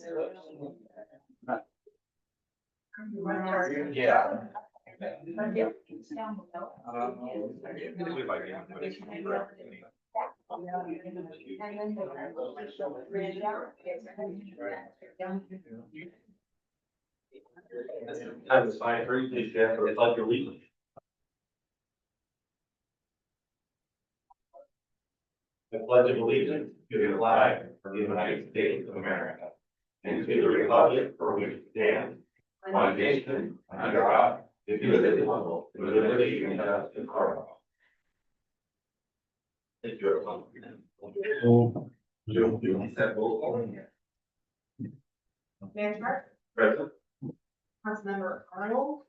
Yeah. Time is 5:30, please stand for the pledge of allegiance. The pledge of allegiance to the flag of the United States of America and to the republic for which it stands, one nation, under God, indivisible, with liberty and justice for all. Thank you, everyone. Mayor Hart, Present. Councilmember Arnold,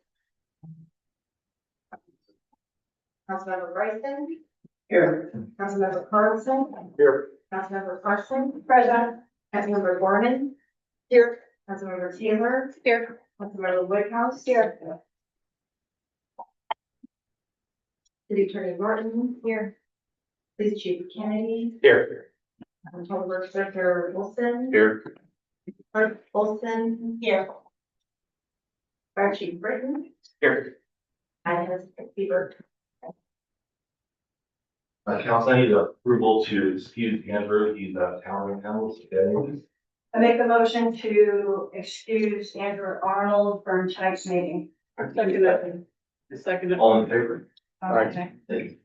Councilmember Bryson, Here. Councilmember Carlson, Here. Councilmember Carson, present, Councilmember Gorman, here, Councilmember Taylor, here, Councilmember Woodhouse, here. City Attorney Martin, here. Police Chief Kennedy, Here. Public Director Wilson, Here. Clerk Wilson, here. Fire Chief Britton, Here. and Mr. Bieber. Council, I need approval to excuse Andrew, he's town handles. I make a motion to excuse Andrew Arnold from tonight's meeting. Second. All in favor? Okay. Thank you.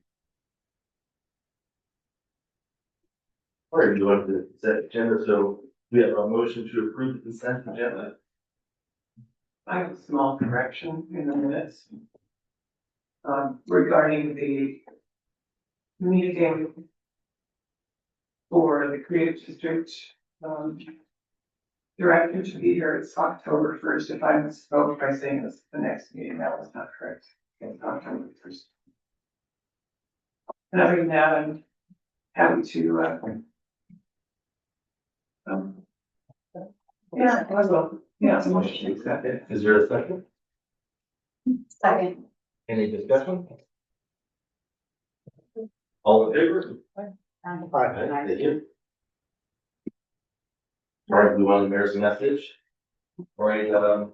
All right, we go into the consent agenda, so we have a motion to approve the consent agenda. I have a small correction in the minutes. Regarding the meeting for the Creative District, director to be here, it's October 1st. If I misspoke by saying this, the next meeting, that was not correct. It's October 1st. And other than that, I'm happy to, yeah, I will. Yeah, so much to accept it. Is there a second? Second. Any discussion? All in favor? Aye. Thank you. All right, we want the mayor's message. All right,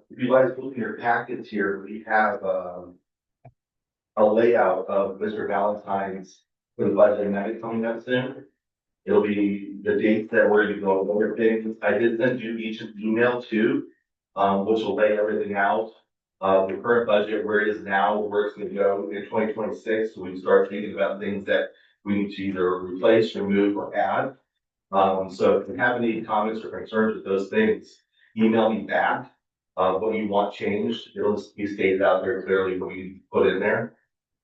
if you guys look in your packets here, we have, a layout of Mr. Valentine's for the budget night coming up soon. It'll be the dates that we're going to go over things. I did send you each an email too, which will lay everything out. The current budget, where it is now, where it's going to go in 2026. So we start thinking about things that we need to either replace, remove, or add. So if you have any comments or concerns with those things, email me back. What you want changed, it'll just be stated out there clearly what you put in there.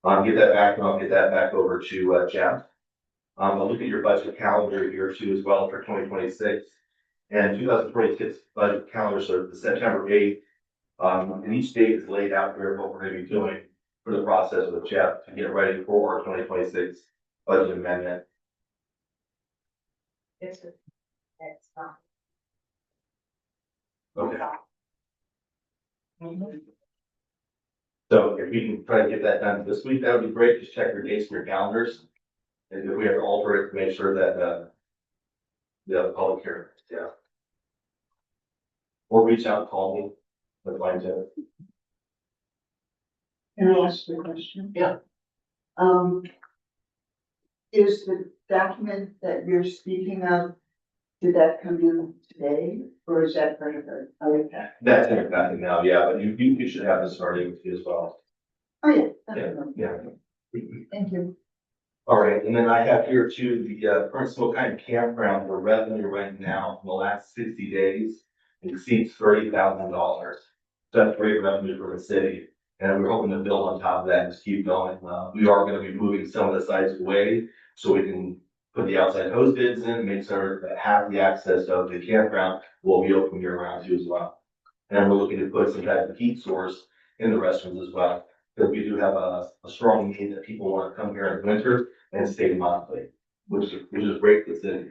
Get that back, and I'll get that back over to Jeff. I'll look at your budget calendar here too as well for 2026 and 2026 budget calendar. So the September 8th, and each date is laid out here what we're going to be doing for the process with Jeff to get ready for our 2026 budget amendment. It's not. Okay. So if we can try to get that done this week, that would be great. Just check your dates and your calendars. And if we have to alter it, make sure that, the public hearing, yeah. Or reach out, call me, that's fine too. Can I ask you a question? Yeah. Is the document that you're speaking of, did that come in today, or is that part of the other pack? That's in effect now, yeah, but you should have this starting with you as well. Oh, yeah. Yeah, yeah. Thank you. All right, and then I have here too, the current Smokeheim campground, the revenue right now in the last 60 days exceeds $30,000. So that's great revenue for the city. And we're hoping to build on top of that and just keep going. We are going to be moving some of the sites away so we can put the outside hose bids in, make sure that half the access of the campground will be open year round too as well. And we're looking to put some type of heat source in the restrooms as well, because we do have a strong need that people want to come here in winter and stay monthly, which is great for the city.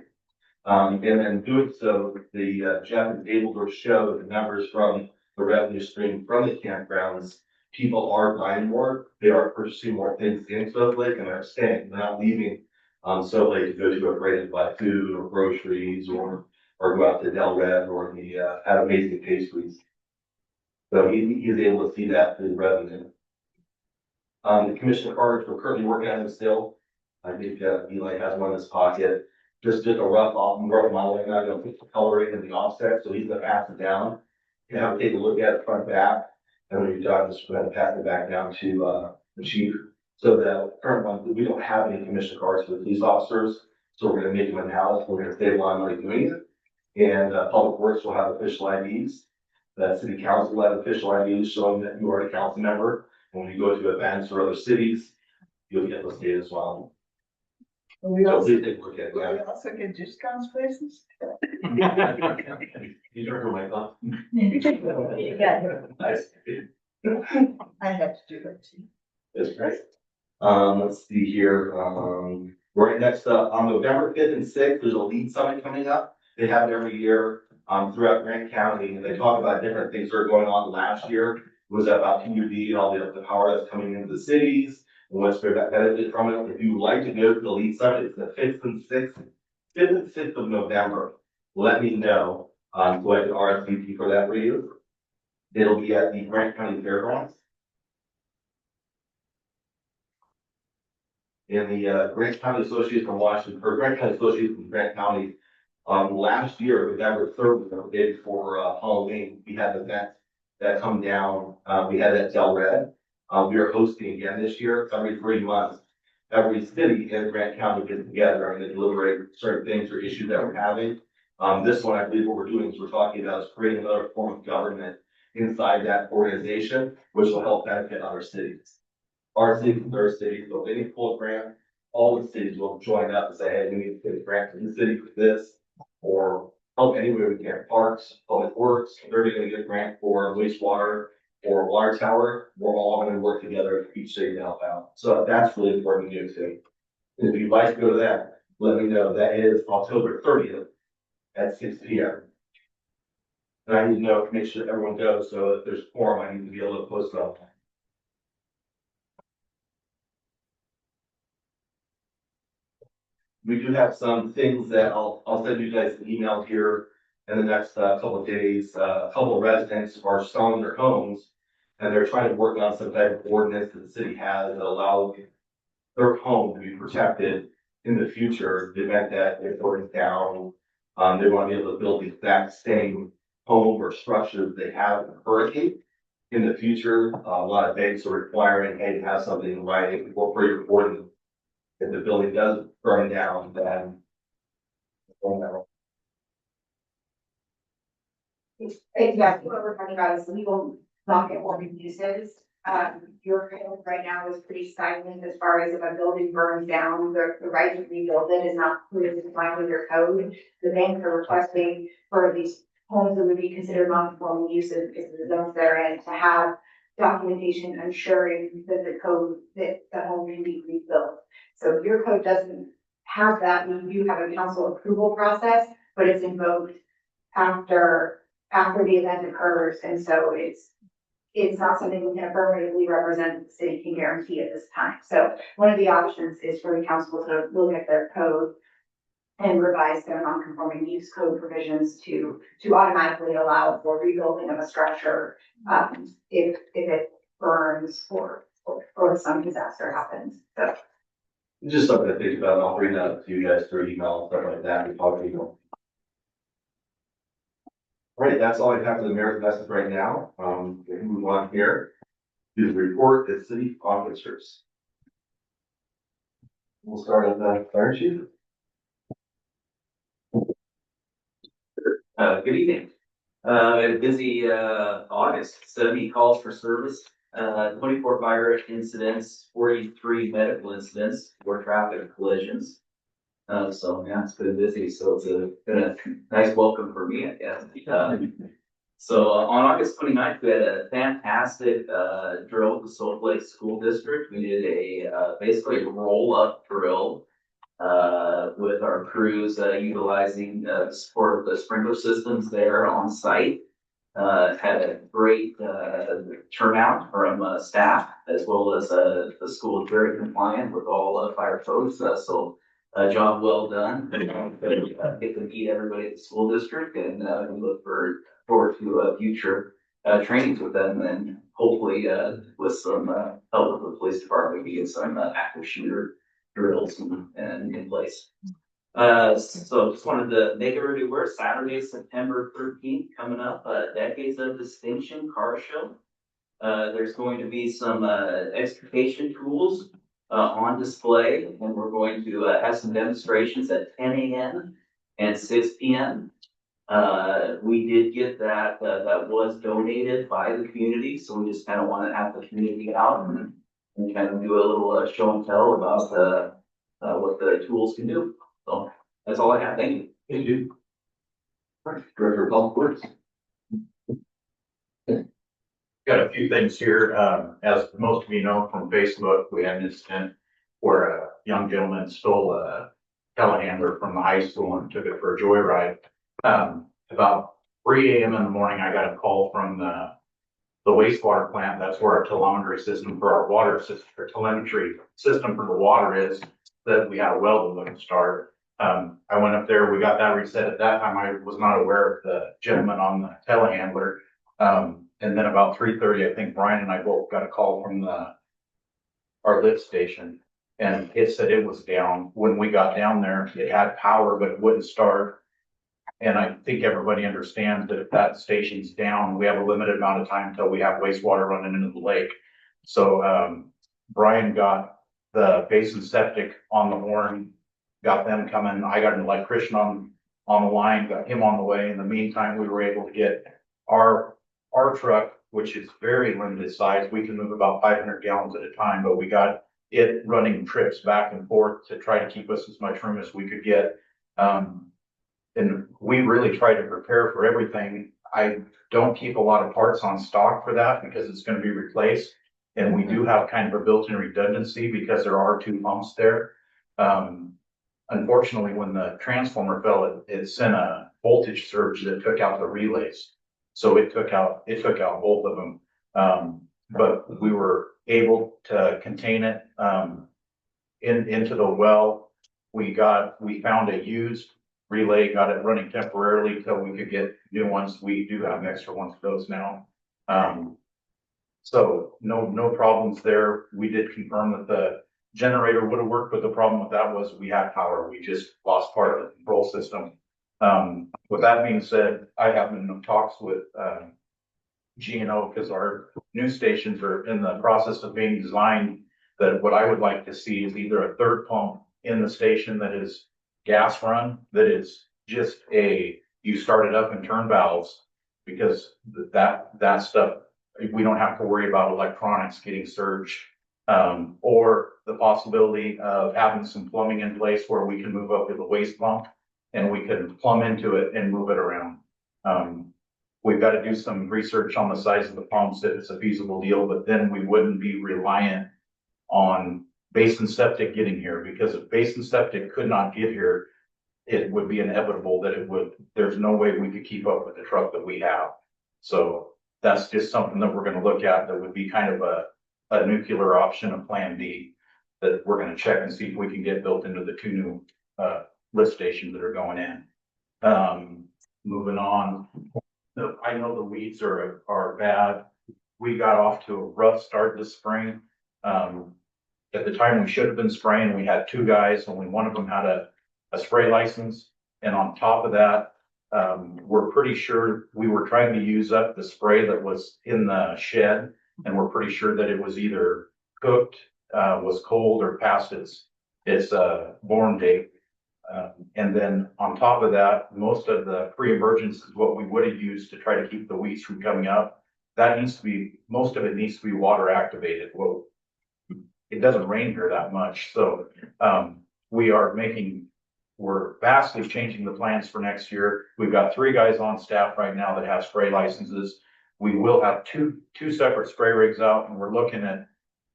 And then doing so, the Jeff is able to show the numbers from the revenue stream from the campgrounds. People are buying more, they are purchasing more things in Soap Lake, and they're staying, they're not leaving Soap Lake to go to a break to buy food or groceries or or go out to Del Red or the, had amazing pastries. So he's able to see that through the revenue. The commission cards, we're currently working on them still. I think Eli has one in his pocket. Just did a rough modeling, I'm gonna put the coloring and the offset, so he's gonna pass it down. You have to take a look at it front back, and when you're done, just go ahead and pass it back down to, the chief. So the current one, we don't have any commission cards for the police officers, so we're gonna make them in-house, we're gonna save a lot of money doing it. And, Public Works will have official IDs. The city council will have official IDs showing that you are a council member. When you go to events or other cities, you'll get those data as well. We So also, please take a look at we that. also get discounts places. You heard my thought. Nice. I had to do it too. That's great. Let's see here, right next, on November 5th and 6th, there's a lead summit coming up. They have it every year, throughout Grant County, and they talk about different things that are going on. Last year was about PUD and all the power that's coming into the cities, and what's their benefit from it. If you would like to go to the lead summit, it's the 5th and 6th of November. Let me know, so I can RSVP for that for you. It'll be at the Grant County Fairgrounds. In the Grant County Association of Washington, or Grant County Association of Grant County, last year, November 3rd, the day before Halloween, we had an event that come down. We had at Del Red. We are hosting again this year. Every 3 months, every city in Grant County gets together and they deliberate certain things or issues that we're having. This one, I believe what we're doing is we're talking about is creating another form of government inside that organization, which will help benefit other cities. Our city, their city, so if any pull a grant, all the cities will join up and say, hey, we need to get a grant from the city for this, or help anywhere we can. Parks, public works, they're gonna get a grant for wastewater or water tower. We're all gonna work together for each city to help out. So that's really important to do too. If you'd like to go to that, let me know. That is October 30th at 6 p.m. And I need to know, make sure everyone goes, so if there's a quorum, I need to be able to post it on. We do have some things that I'll send you guys an email here in the next couple of days. A couple of residents are selling their homes and they're trying to work on some type of ordinance that the city has that allows their home to be protected in the future, the event that it burns down. They want to be able to build the exact same home or structure that they have in a hurricane. In the future, a lot of banks are requiring, hey, to have something in writing for your ordinance. If the building does burn down, then. Exactly what we're talking about is legal non-conforming uses. Your code right now is pretty silent as far as if a building burns down, the right to rebuild it is not clearly defined in your code. The banks are requesting for these homes that would be considered non-conforming uses, if the zones they're in, to have documentation ensuring that that the home can be rebuilt. So your code doesn't have that. You do have a council approval process, but it's invoked after the event occurs, and so it's not something we can affirmatively represent the city can guarantee at this time. So one of the options is for the council to look at their code and revise their non-conforming use code provisions to automatically allow for rebuilding of a structure if it burns or some disaster happens. So Just something to think about. I'll bring that up to you guys through email and stuff like that. We talk to you. All right, that's all I have for the mayor's message right now. We can move on here to the report of city officers. We'll start with the fire chief. Good evening. We had a busy August, 70 calls for service, 24 fire incidents, 43 medical incidents, 4 traffic collisions. So yeah, it's been busy. So it's been a nice welcome for me, I guess. So on August 29th, we had a fantastic drill with the Salt Lake School District. We did a basically a roll-up drill with our crews utilizing the support of the sprinkler systems there on site. Had a great turnout from staff, as well as the school is very compliant with all fire codes. So a job well done. Get to meet everybody at the school district and, we look forward to, future, trainings with them and hopefully, with some, help with the police department, we get some, active shooter drills and in place. So just wanted to make everybody aware, Saturday, September 13th, coming up, Decades of Distinction Car Show. There's going to be some, extrication tools, on display, and we're going to, have some demonstrations at 10 a.m. and 6 p.m. We did get that, that was donated by the community, so we just kind of want to have the community out and kind of do a little, show and tell about, what the tools can do. So that's all I have. Thank you. Thank you. Director of Public Works. Got a few things here. As most of you know from Facebook, we had an incident where a young gentleman stole a telehandler from the high school and took it for a joyride. About 3 a.m. in the morning, I got a call from the wastewater plant. That's where our telemetry system for our water system, or telemetry system for the water is, that we had a well that wouldn't start. I went up there, we got that reset. At that time, I was not aware of the gentleman on the telehandler. And then about 3:30, I think Brian and I both got a call from our lift station, and it said it was down. When we got down there, it had power, but it wouldn't start. And I think everybody understands that if that station's down, we have a limited amount of time until we have wastewater running into the lake. So, Brian got the basin septic on the horn, got them coming. I got an electrician on the line, got him on the way. In the meantime, we were able to get our truck, which is very limited size. We can move about 500 gallons at a time, but we got it running trips back and forth to try to keep us as much room as we could get. And we really tried to prepare for everything. I don't keep a lot of parts on stock for that because it's going to be replaced. And we do have kind of a built-in redundancy because there are 2 pumps there. Unfortunately, when the transformer fell, it sent a voltage surge that took out the relays. So it took out both of them. But we were able to contain it, into the well. We found a used relay, got it running temporarily till we could get new ones. We do have extra ones of those now. So no problems there. We did confirm that the generator would have worked, but the problem with that was we had power. We just lost part of the control system. With that being said, I have been in talks with G&O because our new stations are in the process of being designed. That what I would like to see is either a third pump in the station that is gas run, that is just you start it up and turn valves, because that stuff, we don't have to worry about electronics getting surged, or the possibility of having some plumbing in place where we can move up to the waste pump and we can plumb into it and move it around. We've got to do some research on the size of the pumps if it's a feasible deal, but then we wouldn't be reliant on basin septic getting here, because if basin septic could not get here, it would be inevitable that there's no way we could keep up with the truck that we have. So that's just something that we're going to look at. That would be kind of a nuclear option, a plan B, that we're going to check and see if we can get built into the 2 new lift stations that are going in. Moving on, I know the weeds are bad. We got off to a rough start this spring. At the time we should have been spraying, we had 2 guys, only one of them had a spray license. And on top of that, we're pretty sure we were trying to use up the spray that was in the shed. And we're pretty sure that it was either cooked, was cold, or past its born date. And then on top of that, most of the pre-emergence is what we would have used to try to keep the weeds from coming up. Most of it needs to be water activated. Well, it doesn't rain here that much. So, we're vastly changing the plans for next year. We've got 3 guys on staff right now that have spray licenses. We will have two separate spray rigs out, and we're looking at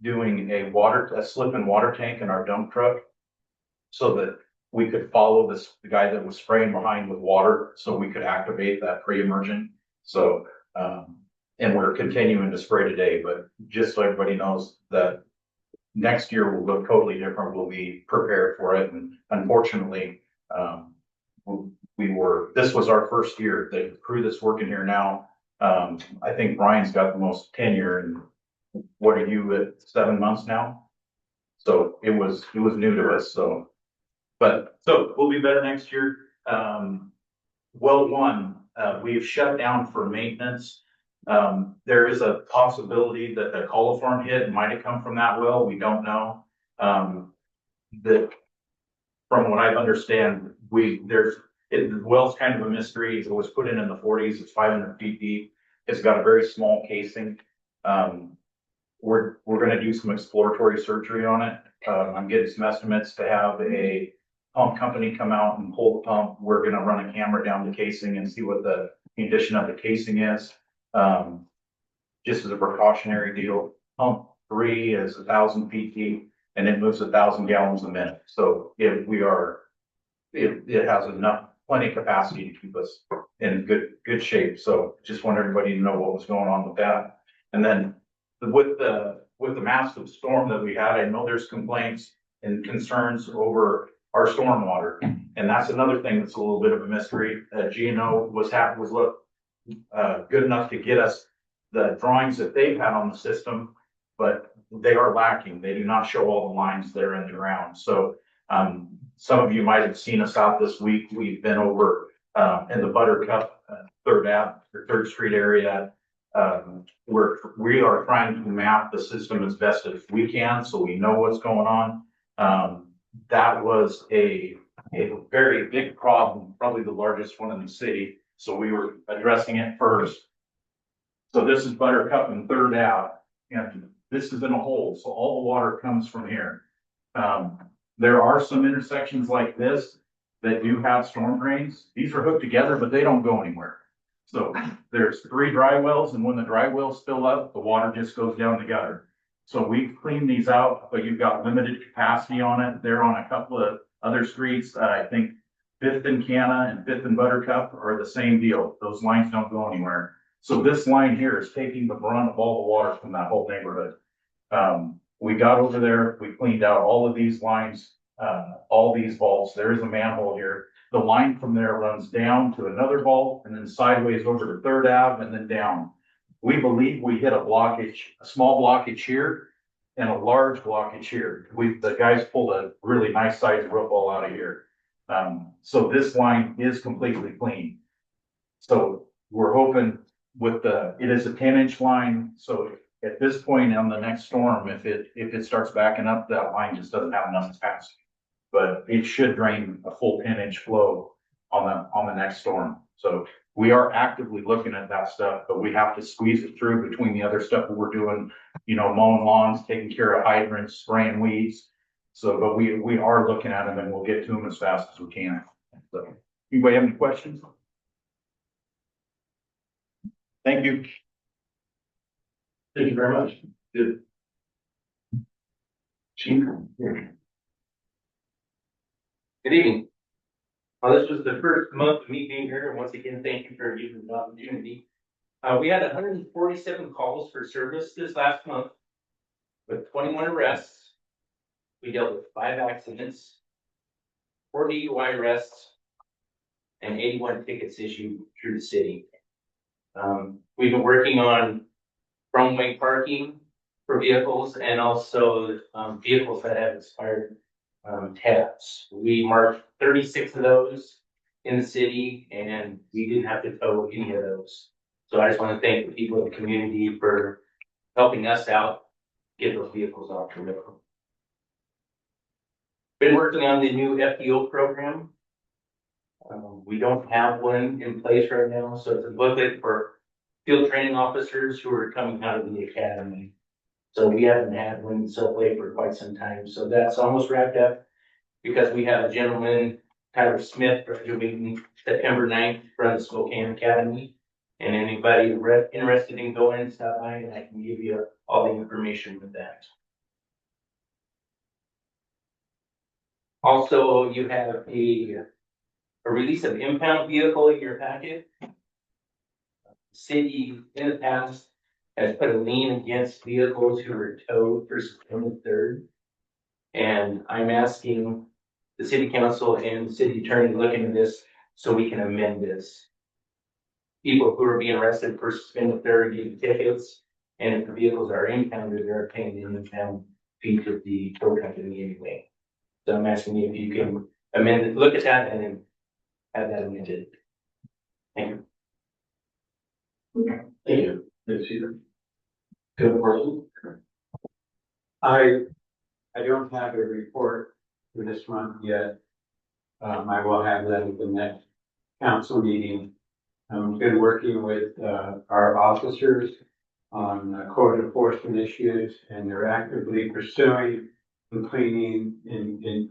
doing a slip and water tank in our dump truck, so that we could follow the guy that was spraying behind with water, so we could activate that pre-emergent. So, and we're continuing to spray today, but just so everybody knows that next year will look totally different. We'll be prepared for it. And unfortunately, this was our first year. The crew that's working here now, I think Brian's got the most tenure. And what are you at 7 months now? So it was new to us. So we'll be better next year. Well, one, we've shut down for maintenance. There is a possibility that the coliform hit might have come from that well. We don't know. That from what I understand, the well's kind of a mystery. It was put in the 40s. It's 500 feet deep. It's got a very small casing. We're going to do some exploratory surgery on it. I'm getting some estimates to have a pump company come out and pull the pump. We're going to run a camera down the casing and see what the condition of the casing is. Just as a precautionary deal, pump 3 is 1,000 feet deep and it moves 1,000 gallons a minute. So it has plenty capacity to keep us in good shape. So just want everybody to know what was going on with that. And then with the massive storm that we had, I know there's complaints and concerns over our stormwater. And that's another thing that's a little bit of a mystery. GNO was good enough to get us the drawings that they've had on the system, but they are lacking. They do not show all the lines that are in the ground. So some of you might have seen us out this week. We've been over in the Buttercup 3rd Street area. We are trying to map the system as best as we can so we know what's going on. That was a very big problem, probably the largest one in the city. So we were addressing it first. So this is Buttercup and 3rd Ave, and this is in a hole. So all the water comes from here. There are some intersections like this that do have storm drains. These are hooked together, but they don't go anywhere. So there's 3 dry wells, and when the dry wells fill up, the water just goes down the gutter. So we've cleaned these out, but you've got limited capacity on it. They're on a couple of other streets. I think 5th and Canna and 5th and Buttercup are the same deal. Those lines don't go anywhere. So this line here is taking the brunt of all the water from that whole neighborhood. We got over there, we cleaned out all of these lines, all these vaults. There is a manhole here. The line from there runs down to another vault and then sideways over to 3rd Ave and then down. We believe we hit a blockage, a small blockage here and a large blockage here. The guys pulled a really nice sized rope ball out of here. So this line is completely clean. So we're hoping it is a 10-inch line. So at this point on the next storm, if it starts backing up, that line just doesn't have enough capacity. But it should drain a full 10-inch flow on the next storm. So we are actively looking at that stuff, but we have to squeeze it through between the other stuff that we're doing, mowing lawns, taking care of hydrants, spraying weeds. So, but we are looking at them and we'll get to them as fast as we can. So, anybody have any questions? Thank you. Thank you very much. Good. Chief. Good evening. This was the first month of me being here, and once again, thank you for giving the opportunity. We had 147 calls for service this last month with 21 arrests. We dealt with 5 accidents, 4 DUI arrests, and 81 tickets issued through the city. We've been working on wrong-way parking for vehicles and also vehicles that have expired tabs. We marked 36 of those in the city, and we didn't have to tow any of those. So I just want to thank the people in the community for helping us out, get those vehicles off the road. Been working on the new FDO program. We don't have one in place right now, so it's a booklet for field training officers who are coming out of the academy. So we haven't had one in Siltlake for quite some time. So that's almost wrapped up because we have a gentleman, Tyler Smith, graduating September 9th from the Spokane Academy. And anybody interested in going, stop by and I can give you all the information with that. Also, you have a release of impound vehicle in your packet. City in the past has put a lien against vehicles who were towed for September 3rd. And I'm asking the city council and the city attorney to look into this so we can amend this. People who are being arrested for suspended third getting tickets, and if the vehicles are impounded, they're paying the impound fee to the tow company anyway. So I'm asking you if you can amend it, look at that and then have that amended. Thank you. Thank you. Thanks, Peter. Good person. I don't have a report for this month yet. I will have that at the next council meeting. I've been working with, our officers on code enforcement issues, and they're actively pursuing and cleaning,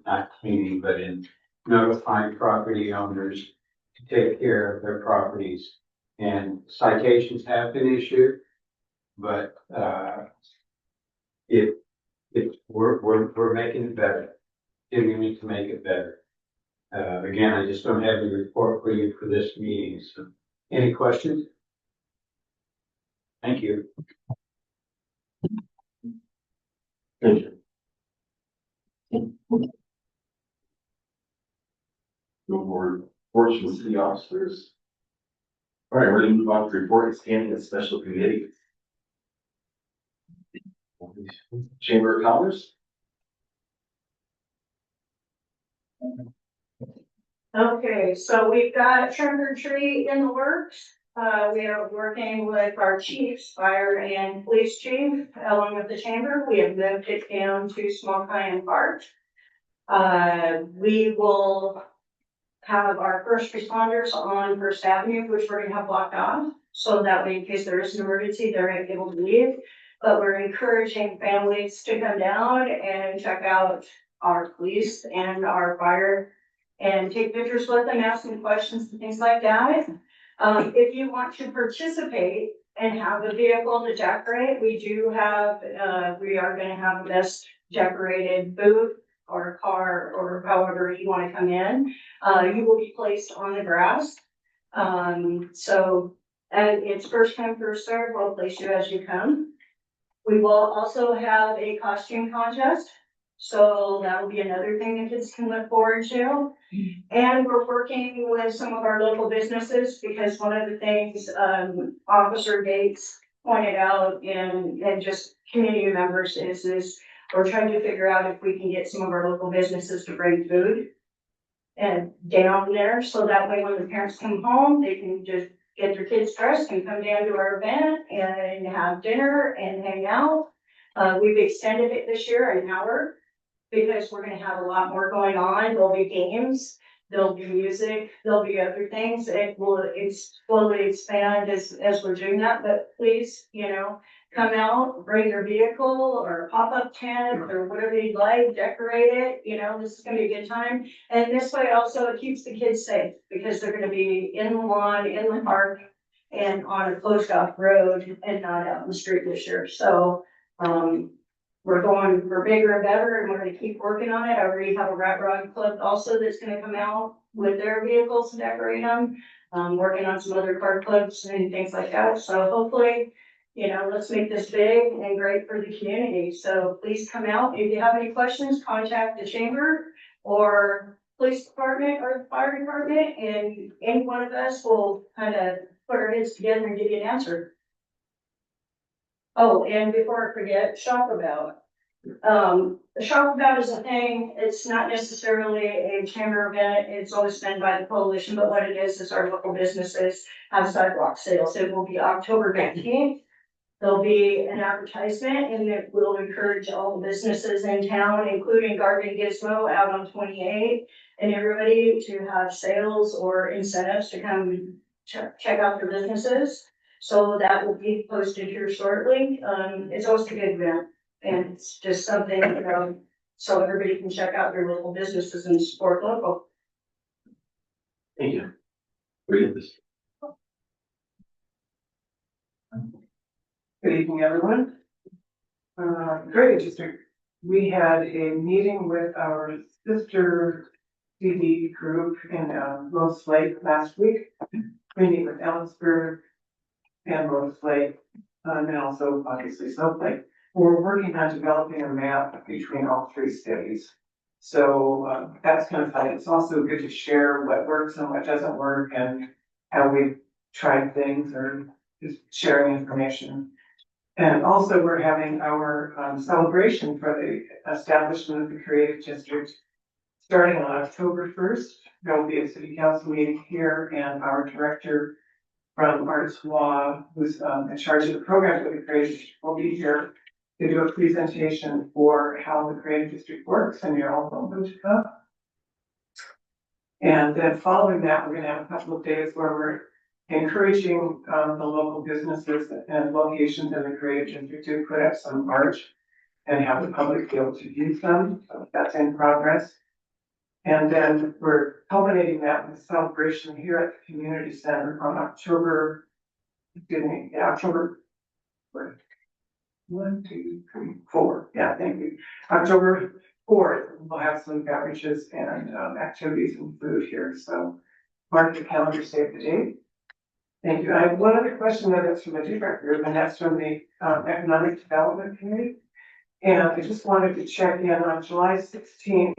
not cleaning, but in notifying property owners to take care of their properties. And citations have been issued, but, we're making it better. And we need to make it better. Again, I just don't have a report for you for this meeting, so any questions? Thank you. Thank you. No more reports from city officers. All right, we're gonna move on to report standing of special committees. Chamber of Commerce. Okay, so we've got trunk or treat in the works. We are working with our chiefs, fire and police chief, along with the chamber. We have moved it down to Small Cayenne Park. We will have our first responders on First Avenue, which we're gonna have blocked off. So that way, in case there is an emergency, they're able to leave. But we're encouraging families to come down and check out our police and our fire and take pictures with them, ask them questions and things like that. If you want to participate and have a vehicle to decorate, we do have, we are gonna have a best decorated booth or a car or however you wanna come in. You will be placed on the grass. And it's first come, first served, we'll place you as you come. We will also have a costume contest. So that will be another thing that kids can look forward to. And we're working with some of our local businesses because one of the things, Officer Gates pointed out and just community members is we're trying to figure out if we can get some of our local businesses to bring food and down there. So that way when the parents come home, they can just get their kids dressed and come down to our event and have dinner and hang out. We've extended it this year an hour because we're gonna have a lot more going on. There'll be games, there'll be music, there'll be other things. It will slowly expand as we're doing that, but please, come out, bring your vehicle or a pop-up tent or whatever you'd like, decorate it, this is gonna be a good time. And this way also it keeps the kids safe because they're gonna be in the lawn, in the park and on a closed off road and not out in the street this year. So, we're going for bigger and better and we're gonna keep working on it. I already have a Rat Rod Club also that's gonna come out with their vehicles and decorate them. Working on some other car clubs and things like that. So hopefully, let's make this big and great for the community. So please come out. If you have any questions, contact the chamber or police department or the fire department and any one of us will kind of put our heads together and give you an answer. Oh, and before I forget, Shop About. The Shop About is a thing, it's not necessarily a chamber event, it's always done by the coalition, but what it is our local businesses have sidewalk sales. It will be October 19th. There'll be an advertisement and it will encourage all the businesses in town, including Garden Gizmo out on 28, and everybody to have sales or incentives to come check out their businesses. So that will be posted here shortly. It's always a good event and it's just something, so everybody can check out their local businesses and support local. Thank you. Read this. Good evening, everyone. Drainage District, we had a meeting with our sister CD group in Rose Lake last week. We meet with Ellensburg and Rose Lake and also obviously Snowflake. We're working on developing a map between all three cities. So, that's kind of fun. It's also good to share what works and what doesn't work and how we tried things or just sharing information. And also, we're having our celebration for the establishment of the Creative District starting on October 1st. There will be a city council meeting here, and our director from Arts Law, who's in charge of the program for the Creative District, will be here to do a presentation for how the Creative District works, and you're all welcome to come. And then following that, we're gonna have a couple of days where we're encouraging the local businesses and locations in the Creative District to put up some art and have the public be able to use them. So that's in progress. And then we're culminating that with a celebration here at the community center on October, October 1, 2, 3, 4. Yeah, thank you. October 4th, we'll have some beverages and activities and food here. So mark the calendar, save the date. Thank you. I have one other question that is from a different group, and that's from the Economic Development Committee. And I just wanted to check in on July 16th.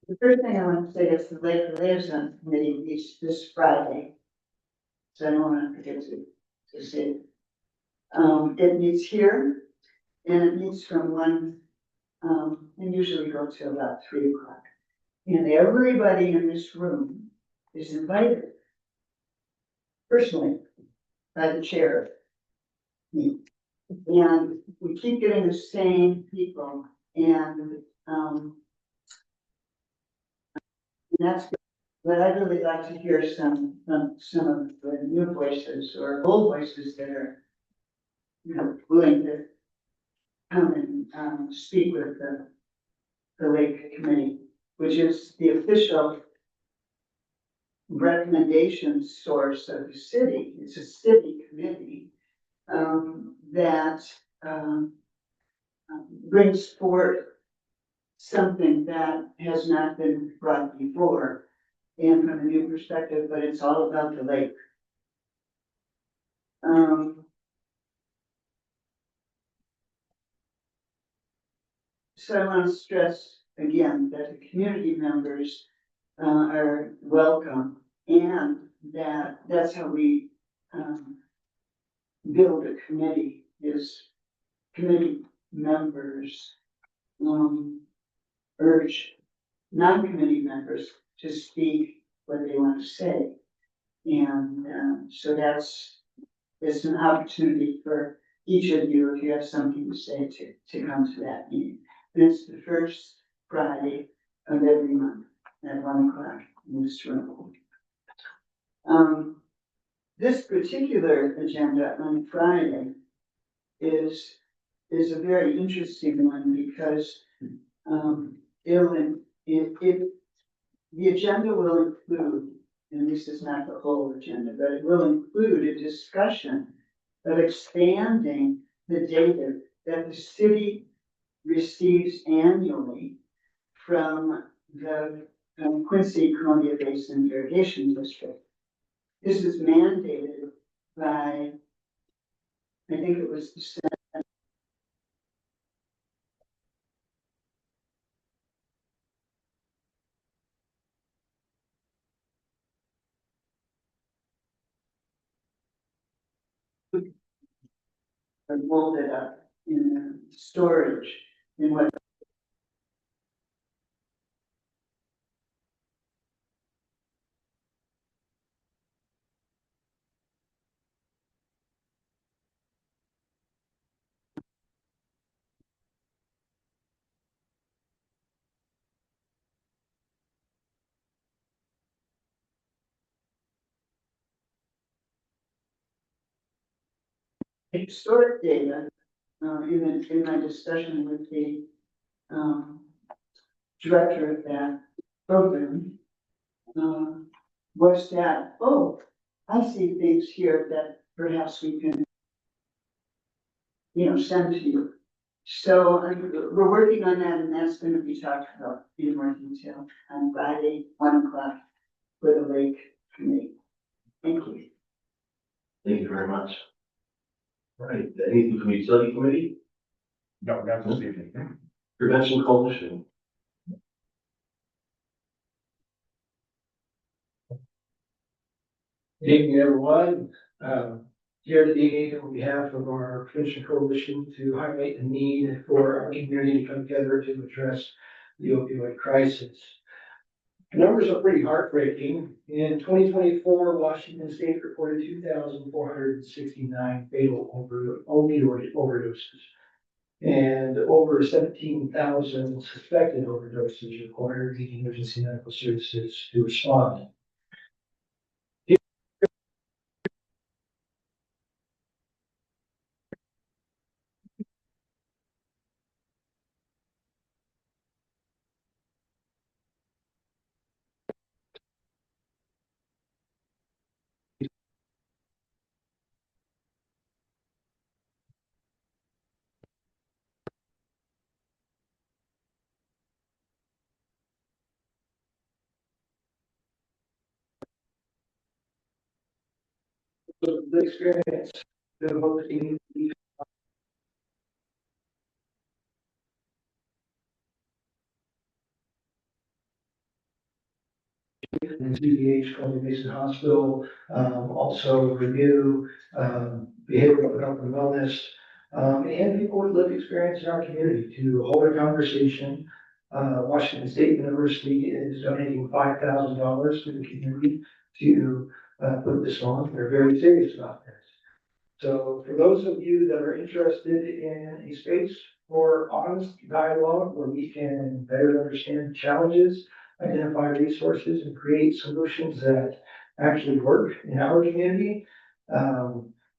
The first thing I want to say is the Lake Liaison Committee meets this Friday. So I don't want to forget to say it. It meets here and it meets from 1, and usually go to about 3 o'clock. And everybody in this room is invited personally by the chair. Me. And we keep getting the same people and that's good. But I'd really like to hear some of the new voices or old voices that are, willing to come and speak with the Lake Committee, which is the official recommendation source of the city. It's a city committee that brings forth something that has not been brought before and from a new perspective, but it's all about the lake. So I want to stress again that the community members are welcome and that's how we build a committee is committee members urge non-committee members to speak what they want to say. And so it's an opportunity for each of you, if you have something to say, to come to that meeting. And it's the first Friday of every month at 1 o'clock in this room. This particular agenda on Friday is a very interesting one because the agenda will include, and this is not the whole agenda, but it will include a discussion of expanding the data that the city receives annually from the Quincy Columbia Basin Irrigation District. This is mandated by, I think it was the Senate. And rolled it up in storage in what historic data in my discussion with the, director of that program, was that, oh, I see things here that perhaps we can, send to you. So we're working on that, and that's gonna be talked about in more detail on Friday, 1 o'clock, for the lake committee. Thank you. Thank you very much. All right, anything from the utility committee? No, not this evening. Prevention coalition? Good evening, everyone. Here today on behalf of our Prevention Coalition to highlight the need for our community to come together to address the opioid crisis. The numbers are pretty heartbreaking. In 2024, Washington State reported 2,469 fatal opioid overdoses, and over 17,000 suspected overdoses required the emergency medical services to respond. The experience, the hope in CDH, Columbia Basin Hospital, also Renew, Behavioral Health and Wellness, and people with lived experience in our community to hold a conversation. Washington State University is donating $5,000 to the community to put this on. They're very serious about this. So for those of you that are interested in a space for honest dialogue where we can better understand challenges, identify resources, and create solutions that actually work in our community,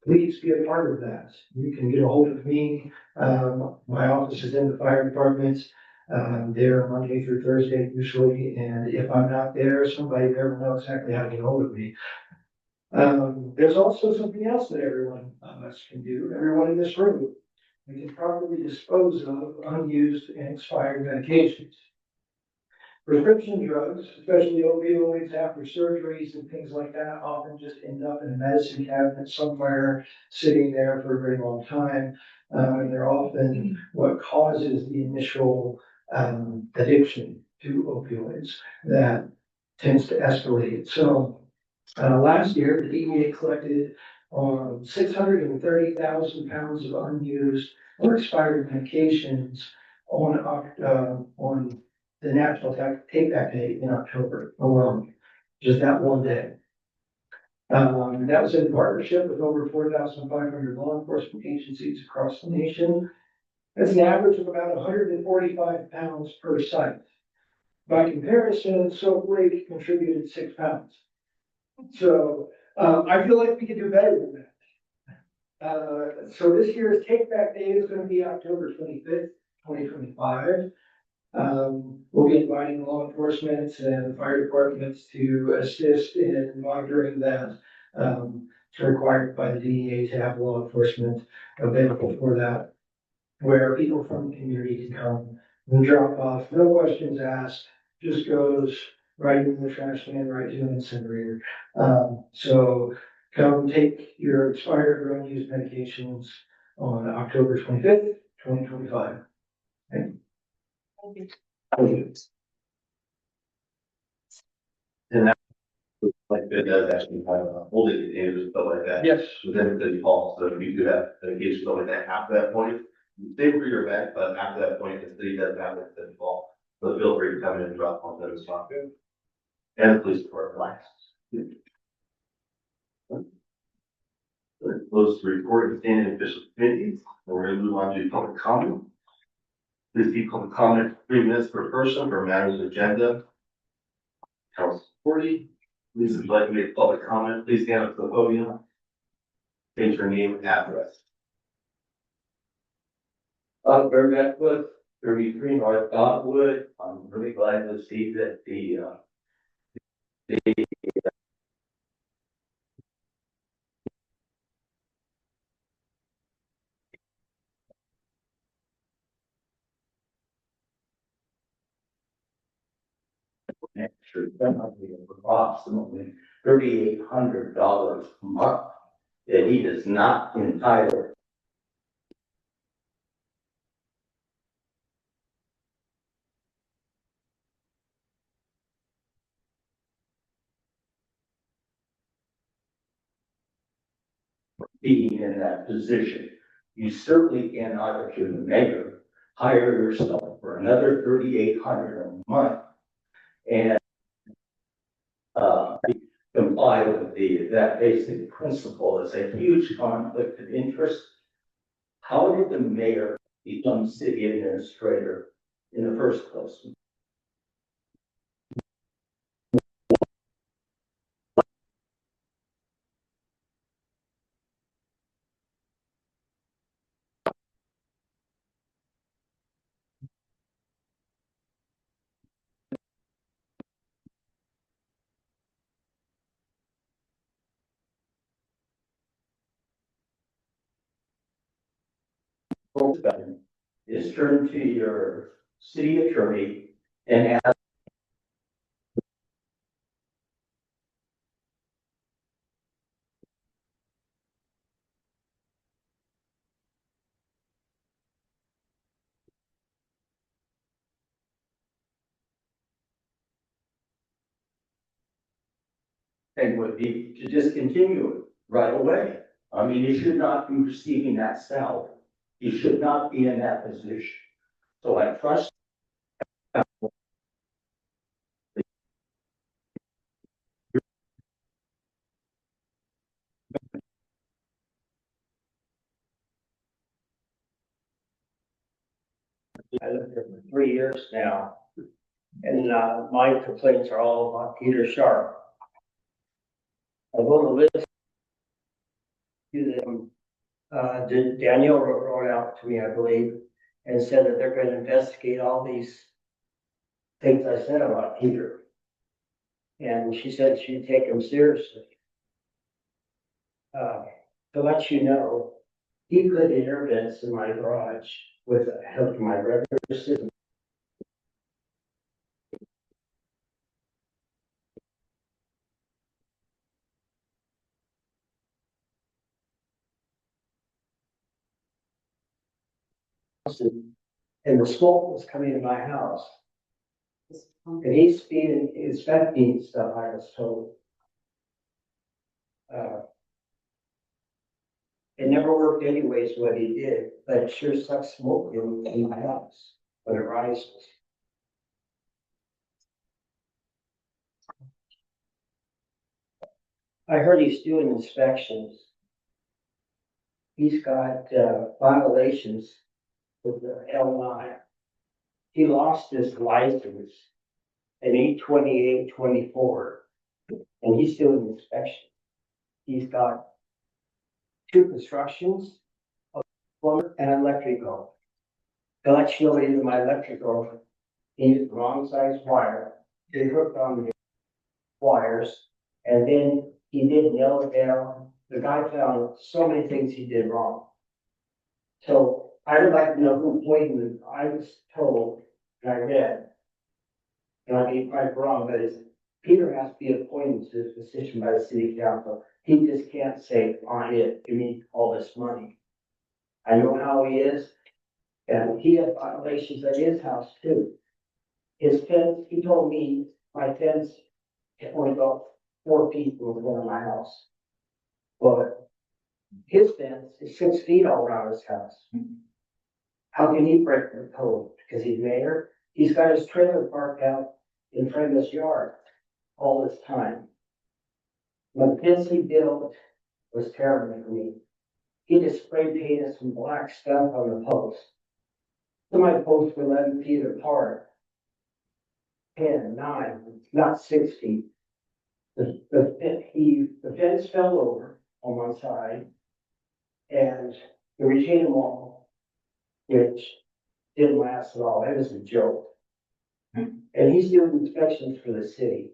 please be a part of that. You can get a hold of me. My office is in the fire department. There Monday through Thursday usually, and if I'm not there, somebody there will know exactly how to get a hold of me. There's also something else that everyone of us can do, everyone in this room. We can properly dispose of unused and expired medications. Prescription drugs, especially opioids after surgeries and things like that, often just end up in a medicine cabinet somewhere, sitting there for a very long time. And they're often what causes the initial addiction to opioids that tends to escalate. So last year, the DEA collected 630,000 pounds of unused or expired medications on the National Take Back Day in October alone, just that one day. That was in partnership with over 4,500 law enforcement agencies across the nation. That's an average of about 145 pounds per site. By comparison, Soap Lake contributed 6 pounds. So I feel like we could do better than that. So this year's Take Back Day is going to be October 25th, 2025. We'll be inviting law enforcement and fire departments to assist in monitoring that. It's required by the DEA to have law enforcement available for that, where people from the community can come and drop off, no questions asked, just goes right in the trash can, right to an incinerator. So come take your expired or unused medications on October 25th, 2025. Thank you. And that, like, it does actually have holding containers and stuff like that. Yes. Within the city hall, so if you do have medication, stuff like that, after that point, you stay for your event, but after that point, the city does have it at city hall. So feel free to come in and drop off that as well. And the police department. Close the report and standing official committees. We're going to move on to public comment. Please keep public comment 3 minutes per person for matters of agenda. House 40. Please, if you'd like to make public comment, please stand up to the podium. State your name and address. Bird Network, 33 North Dogwood. I'm really glad to see that the extra penalty of approximately $3,800 a month that he is not entitled. Being in that position, you certainly cannot, if you're the mayor, hire yourself for another $3,800 a month and comply with that basic principle. Is a huge conflict of interest. How did the mayor become city administrator in the first place? Is turn to your city attorney and ask. And would be to discontinue it right away. I mean, you should not be receiving that salary. You should not be in that position. So I trust. I lived there for 3 years now, and my complaints are all about Peter Sharp. I wrote a list to them. Danielle wrote out to me, I believe, and said that they're going to investigate all these things I said about Peter. And she said she'd take them seriously. To let you know, he put air vents in my garage with the help of my regular system. And the smoke was coming in my house. And he's being inspecting stuff, I was told. It never worked anyways what he did, but it sure sucks smoke in my house when it rises. I heard he's doing inspections. He's got violations with the L9. He lost his license in 8/28/24, and he's doing inspection. He's got 2 constructions, a plumber and electrical. Got shielded into my electrical. He used the wrong size wire. They hooked on the wires, and then he did nail it down. The guy found so many things he did wrong. So I would like to know who pointed. I was told, and I read, and I may be quite wrong, but it's Peter has to be appointed to this position by the city council. He just can't say, on it, give me all this money. I know how he is, and he has violations at his house too. His fence, he told me, my fence, it only got 4 feet from the front of my house. Well, his fence is 6 feet all around his house. How can he break the code? Because he's mayor. He's got his trailer parked out in front of his yard all this time. The fence he built was terrible for me. He just spray painted some black stuff on the post. Some of my posts were 11 feet apart. 10, 9, not 6 feet. The fence fell over on one side, and the retaining wall which didn't last at all. That was a joke. And he's doing inspections for the city.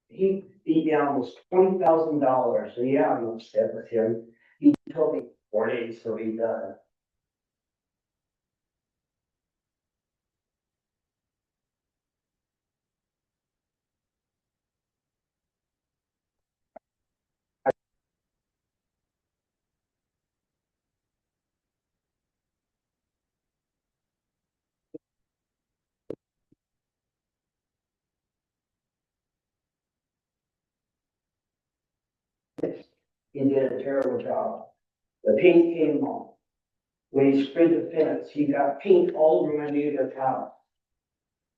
He beat down almost $20,000, and yeah, I'm upset with him. He told me 4 days, so he's done. He did a terrible job. The paint came off. When he sprayed the fence, he got paint all over my neighbor's house.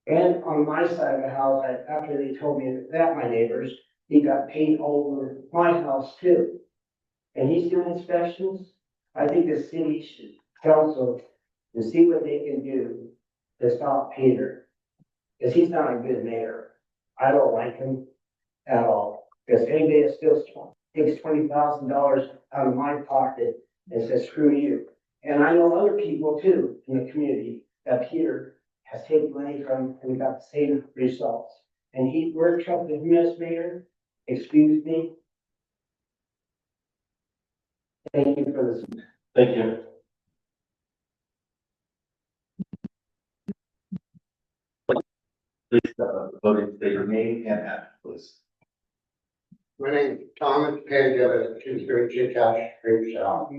And on my side of the house, after they told me that, my neighbors, he got paint all over my house too. And he's doing inspections. I think the city should council to see what they can do to stop Peter. Because he's not a good mayor. I don't like him at all. Because anybody that still takes $20,000 out of my pocket and says, screw you. And I know other people too in the community that Peter has taken money from and got the same results. And we're trusting him as mayor. Excuse me. Thank you for this. Thank you. Please, voting state your name and address, please. My name is Thomas Page, I live at 232 Cash Street, South.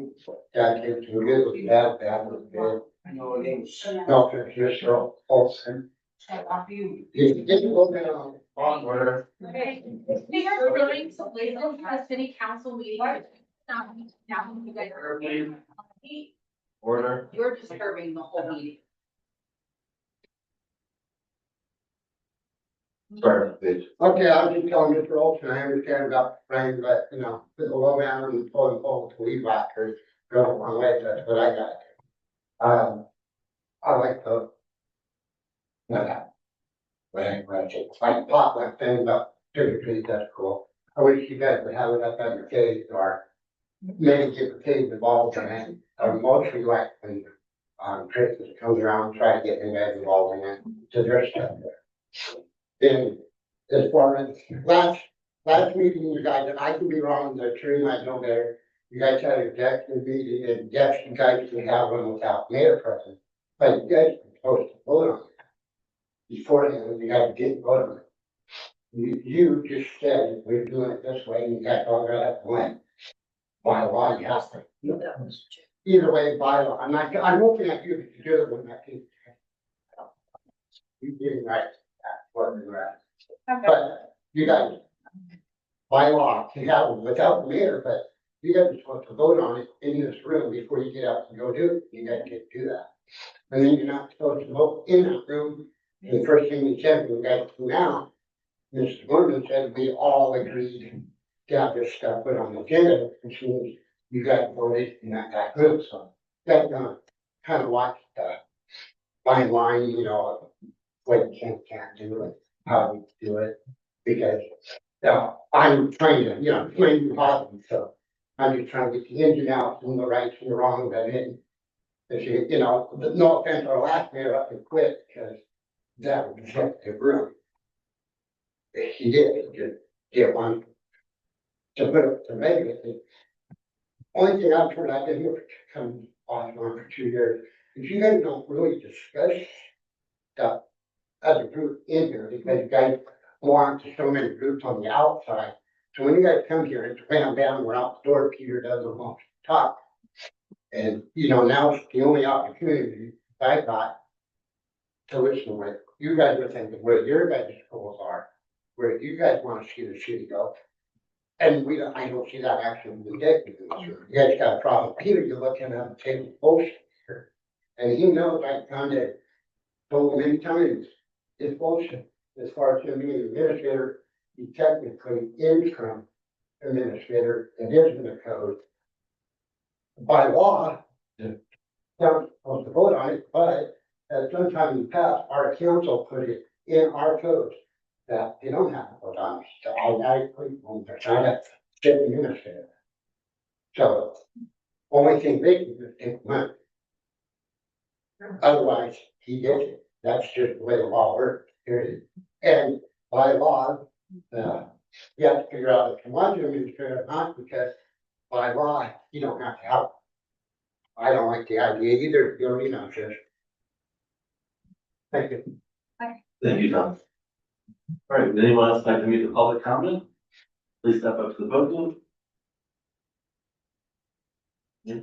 Dad came to visit with Dad was good. I know it is. Dr. Mr. Olson. You didn't go down on where. Okay, we are going to Lakeland have a city council meeting. Now, you guys are. Order. You're disturbing the whole meeting. Sorry, please. Okay, I was just telling Mr. Olson, I understand about the rain, but you know, the low man and pulling to weed whackers, go one way, that's what I got. I like the. But it's like potluck thing, but sugar trees, that's cool. I wish you guys would have it up at your cave or maybe get the cave involved in it. I mostly like when Christmas comes around, try to get you guys involved in it, to their stuff there. Then, as far as last meeting, you guys, and I could be wrong, the tree might know better. You guys had a executive meeting, and yes, you guys can have one without mayor present, but you guys are supposed to vote on it. Beforehand, you guys didn't vote on it. You just said, we're doing it this way, and you guys all got up and went. By law, you have to. Either way, by law, I'm looking at you to do it when that case. You did right, that's what we're at. But you guys, by law, you have it without the mayor, but you guys are supposed to vote on it in this room before you get out and go do it. You guys can't do that. And then you're not supposed to vote in that room. And the first thing we said, when we got to now, Mr. Gordon said we all agreed to have this stuff put on the agenda, which means you guys voted in that group. So that's kind of watch the fine line, you know, what you can't do it, how we do it, because I'm trying to, you know, explain the problem, so I'm just trying to get the ins and outs and the rights and the wrongs of it. If you know, no offense, our last mayor up and quit because that would affect the room. He did, he just get one to put up to make it. Only thing I've heard, I've been here come off and on for 2 years, is you guys don't really discuss stuff as a group in here, because you guys belong to so many groups on the outside. So when you guys come here, it's bam, bam, we're out the door, Peter doesn't want to talk. And, you know, now it's the only opportunity I got to listen to what you guys are thinking, where your guys' goals are, where you guys want to see the city go. And I don't see that actually being taken. You guys got a problem. Peter, you're looking at the table bullshit here. And he knows I kind of told him many times, it's bullshit. As far as him being an administrator, he technically interim administrator, it is in the code. By law, the council supposed to vote on it, but at some time in the past, our council put it in our code that they don't have to vote on it. So automatically, when they're trying to get the administrator. So only thing they can do is take money. Otherwise, he did it. That's just the way the law works, period. And by law, you have to figure out if you want to administer it or not, because by law, you don't have to help. I don't like the idea either, you know, Judge. Thank you. Thank you, Tom. All right, would anyone else like to make a public comment? Please step up to the podium. Yeah.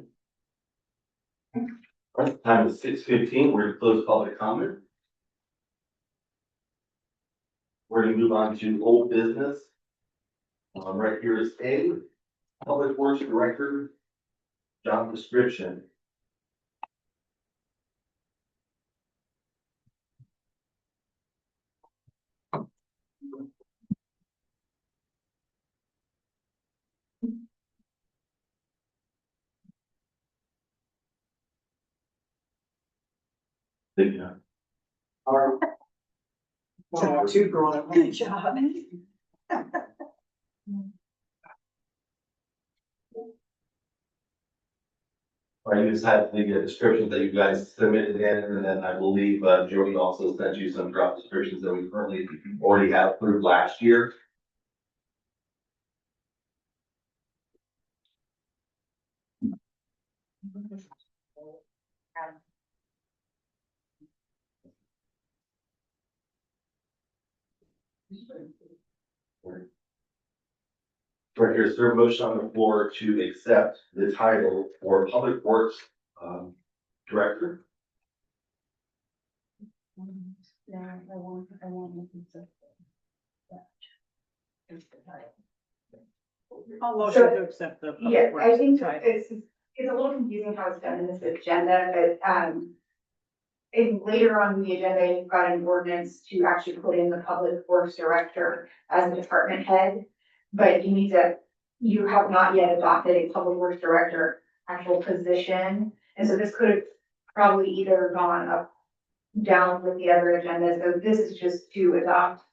All right, time is 6:15. We're gonna close public comment. We're gonna move on to old business. Right here is A, Public Works Director, job description. Thank you. Two growing. Good job. All right, you just have the descriptions that you guys submitted in, and then I believe Jody also sent you some job descriptions that we currently already have approved last year. Director, is there a motion on the floor to accept the title for Public Works Director? I'll motion to accept the. Yeah, I think it's a little confusing how it's done in this agenda, but, and later on in the agenda, you've got an ordinance to actually put in the public works director as a department head. But you have not yet adopted a public works director actual position. And so this could have probably either gone up, down with the other agendas. So this is just to adopt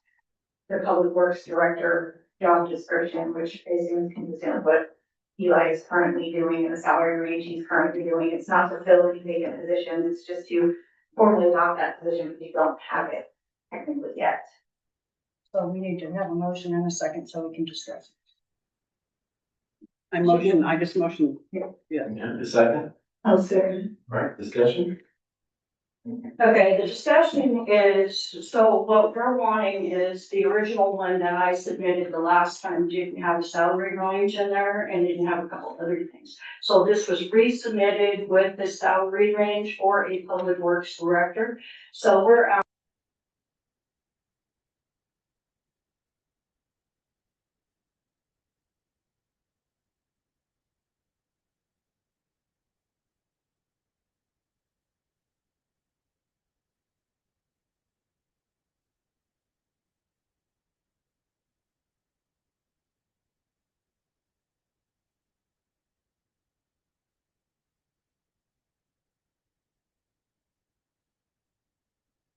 the public works director job description, which I assume is consistent with what Eli is currently doing and the salary range he's currently doing. It's not to fill any vacant positions, it's just to formally adopt that position because you don't have it technically yet. So we need to have a motion and a second so we can discuss it. I just motion. Yeah, a second. I'll second. All right, discussion. Okay, the discussion is, so what we're wanting is the original one that I submitted the last time didn't have a salary range in there and didn't have a couple other things. So this was resubmitted with the salary range for a public works director. So we're